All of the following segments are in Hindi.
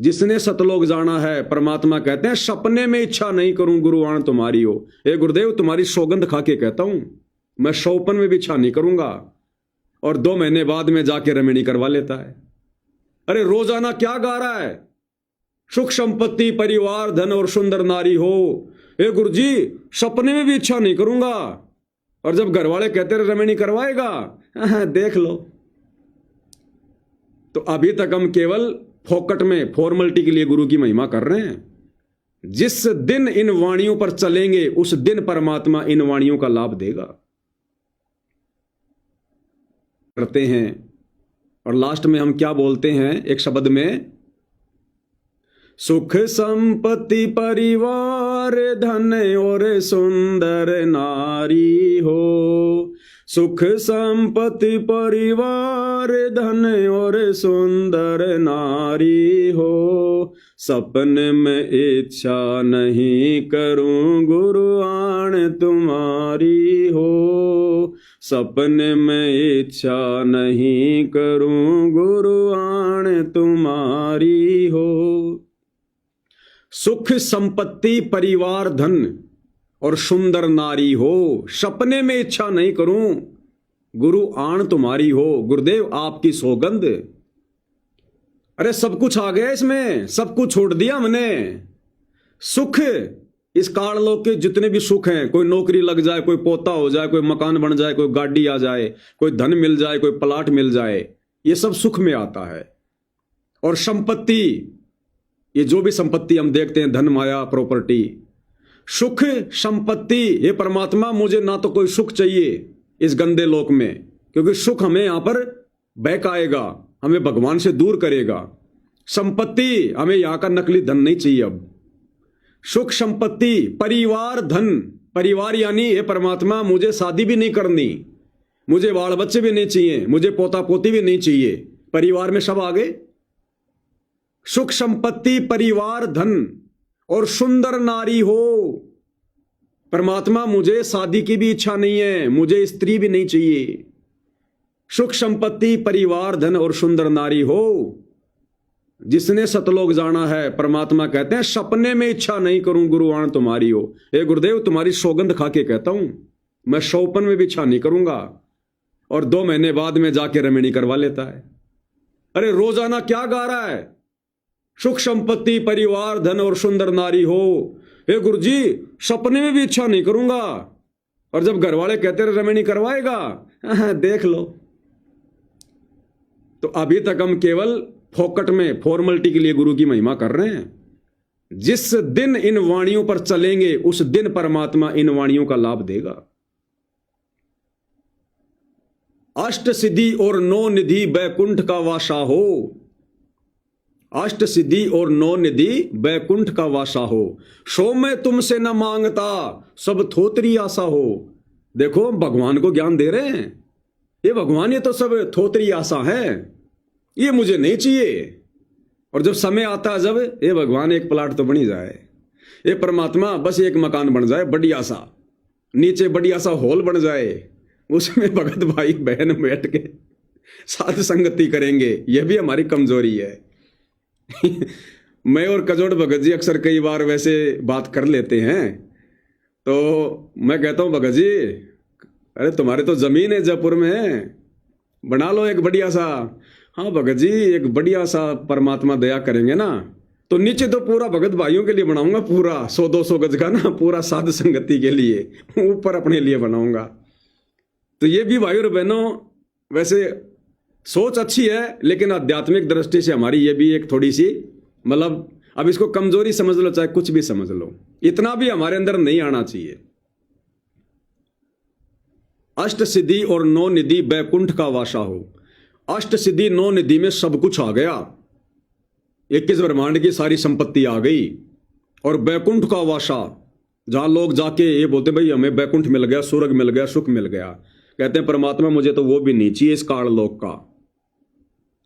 जिसने सतलोक जाना है, परमात्मा कहते हैं सपने में इच्छा नहीं करूं गुरु आण तुम्हारी हो। ए गुरुदेव, तुम्हारी सौगंध खा के कहता हूं, मैं सौपन में भी इच्छा नहीं करूंगा। और 2 महीने बाद में जाके रमणी करवा लेता है। अरे रोजाना क्या गा रहा है, सुख संपत्ति परिवार धन और सुंदर नारी हो। ए गुरुजी, सपने में भी इच्छा नहीं करूंगा। और जब घर वाले कहते रहे रमणी करवाएगा, देख लो। तो अभी तक हम केवल फोकट में फॉर्मलिटी के लिए गुरु की महिमा कर रहे हैं। जिस दिन इन वाणियों पर चलेंगे उस दिन परमात्मा इन वाणियों का लाभ देगा। करते हैं और लास्ट में हम क्या बोलते हैं एक शब्द में, सुख संपत्ति परिवार धन और सुंदर नारी हो। सुख संपत्ति परिवार धन और सुंदर नारी हो। सपने में इच्छा नहीं करूं गुरु आण तुम्हारी हो। सपने में इच्छा नहीं करूं गुरु आण तुम्हारी हो। सुख संपत्ति परिवार धन और सुंदर नारी हो। सपने में इच्छा नहीं करूं गुरु आण तुम्हारी हो। गुरुदेव आपकी सौगंध। अरे सब कुछ आ गया इसमें, सब कुछ छोड़ दिया हमने। सुख, इस काललोक के जितने भी सुख हैं, कोई नौकरी लग जाए, कोई पोता हो जाए, कोई मकान बन जाए, कोई गाड़ी आ जाए, कोई धन मिल जाए, कोई प्लाट मिल जाए, ये सब सुख में आता है। और संपत्ति, ये जो भी संपत्ति हम देखते हैं, धन माया प्रॉपर्टी, सुख संपत्ति, ये परमात्मा मुझे ना तो कोई सुख चाहिए इस गंदे लोक में, क्योंकि सुख हमें यहां पर बहकाएगा, हमें भगवान से दूर करेगा। संपत्ति, हमें यहां का नकली धन नहीं चाहिए। अब सुख संपत्ति परिवार धन, परिवार यानी ये परमात्मा मुझे शादी भी नहीं करनी, मुझे बाल बच्चे भी नहीं चाहिए, मुझे पोता पोती भी नहीं चाहिए, परिवार में सब आ गए। सुख संपत्ति परिवार धन और सुंदर नारी हो। परमात्मा मुझे शादी की भी इच्छा नहीं है, मुझे स्त्री भी नहीं चाहिए। सुख संपत्ति परिवार धन और सुंदर नारी हो। जिसने सतलोक जाना है, परमात्मा कहते हैं सपने में इच्छा नहीं करूं गुरु आण तुम्हारी हो। ए गुरुदेव, तुम्हारी सौगंध खा के कहता हूं, मैं सौपन में भी इच्छा नहीं करूंगा। और 2 महीने बाद में जाके रमणी करवा लेता है। अरे रोजाना क्या गा रहा है, सुख संपत्ति परिवार धन और सुंदर नारी हो। हे गुरुजी, सपने में भी इच्छा नहीं करूंगा। और जब घर वाले कहते रहे रमणी करवाएगा, देख लो। तो अभी तक हम केवल फोकट में फॉर्मलिटी के लिए गुरु की महिमा कर रहे हैं। जिस दिन इन वाणियों पर चलेंगे उस दिन परमात्मा इन वाणियों का लाभ देगा। अष्ट सिद्धि और 9 निधि बैकुंठ का वासा हो। अष्ट सिद्धि और 9 निधि बैकुंठ का वासा हो। सो मैं तुमसे न मांगता सब थोतरी आशा हो। देखो, भगवान को ज्ञान दे रहे हैं। ये भगवान, ये तो सब थोतरी आशा है, ये मुझे नहीं चाहिए। और जब समय आता है, जब ये भगवान एक प्लाट तो बनी जाए, ये परमात्मा बस एक मकान बन जाए बढ़िया सा, नीचे बढ़िया सा हॉल बन जाए, उसमें भगत भाई बहन बैठ के साथ संगति करेंगे। यह भी हमारी कमजोरी है। मैं और कजोड़ भगत जी अक्सर कई बार वैसे बात कर लेते हैं। तो मैं कहता हूं, भगत जी, अरे तुम्हारे तो जमीन है जयपुर में, बना लो एक बढ़िया सा। हाँ भगत जी, एक बढ़िया सा परमात्मा दया करेंगे ना, तो नीचे तो पूरा भगत भाइयों के लिए बनाऊंगा, पूरा 100-200 गज का ना, पूरा साध संगति के लिए, ऊपर अपने लिए बनाऊंगा। तो ये भी भाइयों और बहनों, वैसे सोच अच्छी है, लेकिन आध्यात्मिक दृष्टि से हमारी ये भी एक थोड़ी सी, मतलब अब इसको कमजोरी समझ लो चाहे कुछ भी समझ लो, इतना भी हमारे अंदर नहीं आना चाहिए। अष्ट सिद्धि और 9 निधि बैकुंठ का वासा हो। अष्ट सिद्धि 9 निधि में सब कुछ आ गया, 21 ब्रह्मांड की सारी संपत्ति आ गई। और बैकुंठ का वासा, जहां लोग जाके ये बोलते भाई हमें बैकुंठ मिल गया, स्वर्ग मिल गया, सुख मिल गया, कहते हैं परमात्मा मुझे तो वो भी नहीं चाहिए इस काल लोक का।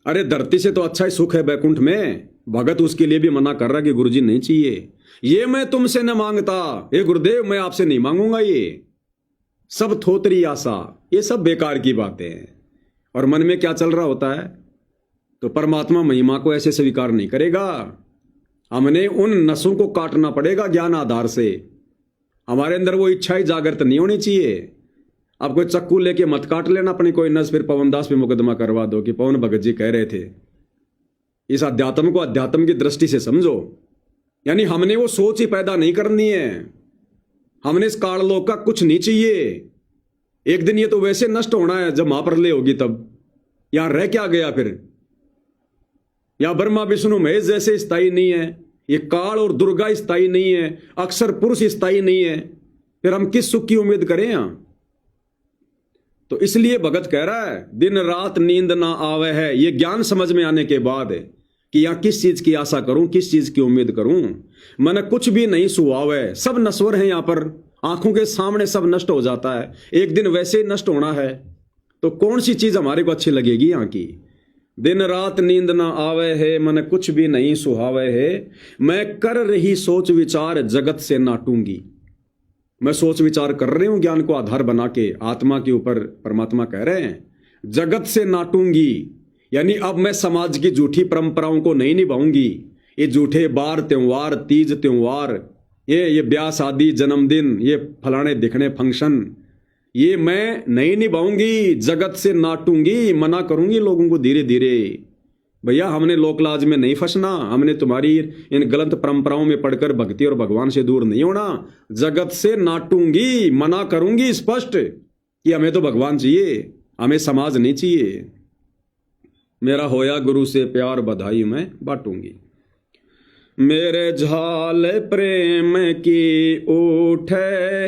अरे धरती से तो अच्छा ही सुख है बैकुंठ में। भगत उसके लिए भी मना कर रहा कि गुरुजी नहीं चाहिए, ये मैं तुमसे न मांगता। हे गुरुदेव, मैं आपसे नहीं मांगूंगा, ये सब थोतरी आशा, ये सब बेकार की बातें हैं। और मन में क्या चल रहा होता है, तो परमात्मा महिमा को ऐसे स्वीकार नहीं करेगा। हमने उन नसों को काटना पड़ेगा ज्ञान आधार से। हमारे अंदर वो इच्छा ही जागृत नहीं होनी चाहिए। अब कोई चक्कू लेके मत काट लेना अपनी कोई नस, फिर पवन दास पे मुकदमा करवा दो कि पवन भगत जी कह रहे थे। इस अध्यात्म को अध्यात्म की दृष्टि से समझो। यानी हमने वो सोच ही पैदा नहीं करनी है। हमने इस काललोक का कुछ नहीं चाहिए। एक दिन ये तो वैसे नष्ट होना है जब महाप्रलय होगी, तब यहां रह क्या गया फिर। यहां ब्रह्मा विष्णु महेश जैसे स्थायी नहीं है, ये काल और दुर्गा स्थायी नहीं है, अक्षर पुरुष स्थायी नहीं है, फिर हम किस सुख की उम्मीद करें यहां। तो इसलिए भगत कह रहा है दिन रात नींद ना आवे है, ये ज्ञान समझ में आने के बाद है कि यहां किस चीज की आशा करूं, किस चीज की उम्मीद करूं। मन कुछ भी नहीं सुहावे, सब नश्वर है यहां पर, आंखों के सामने सब नष्ट हो जाता है, एक दिन वैसे ही नष्ट होना है। तो कौन सी चीज हमारे को अच्छी लगेगी यहां की। दिन रात नींद ना आवे है, मन कुछ भी नहीं सुहावे है, मैं कर रही सोच विचार जगत से नाटूंगी। मैं सोच विचार कर रही हूं ज्ञान को आधार बना के, आत्मा के ऊपर परमात्मा कह रहे हैं जगत से नाटूंगी। यानी अब मैं समाज की झूठी परंपराओं को नहीं निभाऊंगी। ये झूठे बार त्योहार, तीज त्योहार, ये ब्याह शादी जन्मदिन, ये फलाने दिखने फंक्शन, ये मैं नहीं निभाऊंगी। जगत से नाटूंगी, मना करूंगी लोगों को धीरे धीरे। भैया हमने लोकलाज में नहीं फंसना, हमने तुम्हारी इन गलत परंपराओं में पढ़कर भक्ति और भगवान से दूर नहीं होना। जगत से नाटूंगी, मना करूंगी स्पष्ट कि हमें तो भगवान चाहिए, हमें समाज नहीं चाहिए। मेरा होया गुरु से प्यार बधाई मैं बांटूंगी। मेरे झाल प्रेम की उठे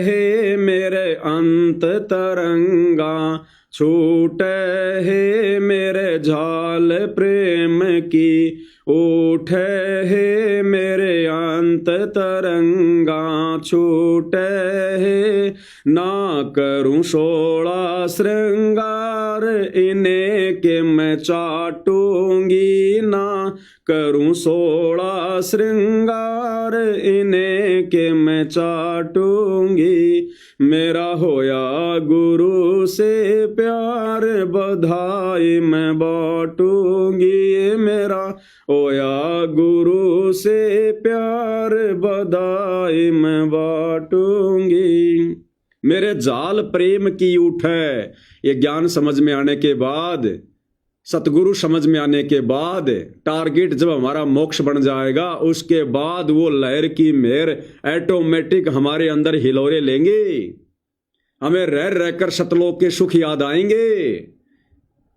है, मेरे अंत तरंगा छूटे है, मेरे झाल प्रेम की उठे है, मेरे अंत तरंगा छूटे है। ना करूं 16 श्रृंगार, इन्हें के मैं चाटूंगी। ना करूं 16 श्रृंगार, इन्हें के मैं चाटूंगी। मेरा होया गुरु से प्यार बधाई मैं बांटूंगी। मेरा होया गुरु से प्यार बधाई मैं बांटूंगी। मेरे जाल प्रेम की उठे, ये ज्ञान समझ में आने के बाद, सतगुरु समझ में आने के बाद, टारगेट जब हमारा मोक्ष बन जाएगा, उसके बाद वो लहर की मेहर ऑटोमेटिक हमारे अंदर हिलोरे लेंगे। हमें रह रहकर सतलोक के सुख याद आएंगे।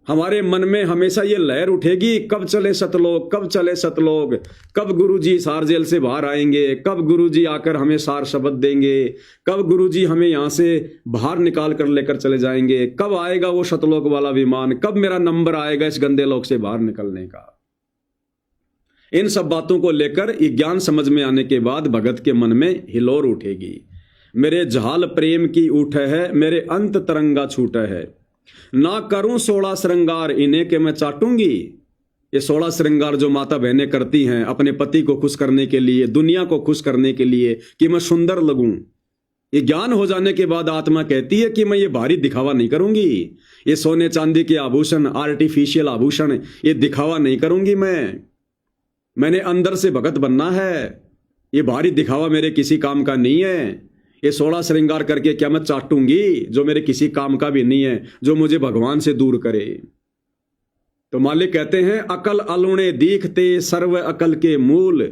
हमारे मन में हमेशा ये लहर उठेगी, कब चले सतलोक, कब चले सतलोक, कब गुरुजी सार जेल से बाहर आएंगे, कब गुरुजी आकर हमें सार शब्द देंगे, कब गुरुजी हमें यहां से बाहर निकाल कर लेकर चले जाएंगे, कब आएगा वो सतलोक वाला विमान, कब मेरा नंबर आएगा इस गंदे लोक से बाहर निकलने का। इन सब बातों को लेकर ये ज्ञान समझ में आने के बाद भगत के मन में हिलोर उठेगी। मेरे झाल प्रेम की उठे है, मेरे अंत तरंगा छूटे है। ना करूं 16 श्रृंगार, इन्हें के मैं चाटूंगी। ये 16 श्रृंगार जो माता बहनें करती हैं अपने पति को खुश करने के लिए, दुनिया को खुश करने के लिए कि मैं सुंदर लगूं, ये ज्ञान हो जाने के बाद आत्मा कहती है कि मैं ये भारी दिखावा नहीं करूंगी। ये सोने चांदी के आभूषण, आर्टिफिशियल आभूषण, ये दिखावा नहीं करूंगी। मैंने अंदर से भगत बनना है। ये भारी दिखावा मेरे किसी काम का नहीं है। ये 16 श्रृंगार करके क्या मैं चाटूंगी जो मेरे किसी काम का भी नहीं है, जो मुझे भगवान से दूर करे। तो मालिक कहते हैं अकल अलुणे दीखते सर्व अकल के मूल,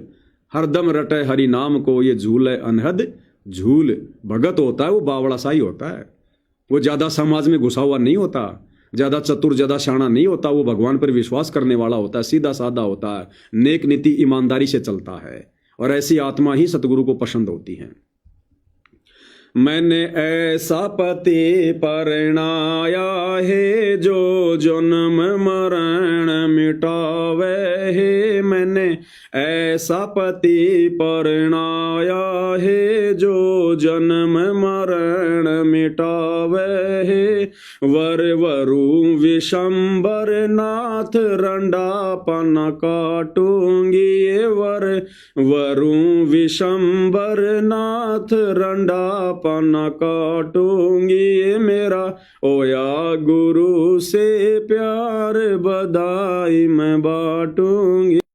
हरदम रटे हरि नाम को ये झूल है अनहद झूल। भगत होता है वो बावड़ा सा ही होता है, वो ज्यादा समाज में घुसा हुआ नहीं होता, ज्यादा चतुर ज्यादा शाना नहीं होता। वो भगवान पर विश्वास करने वाला होता है, सीधा साधा होता है, नेक नीति ईमानदारी से चलता है, और ऐसी आत्मा ही सतगुरु को पसंद होती है। मैंने ऐसा पति परणाया है जो जन्म मरण मिटावे है। मैंने ऐसा पति परणाया है जो जन्म मरण मिटावे है। वर वरु विशंबर नाथ रंडापन काटूंगी। वर वरु विशंबर नाथ रंडापन काटूंगी। मेरा ओया गुरु से प्यार बधाई मैं बांटूंगी।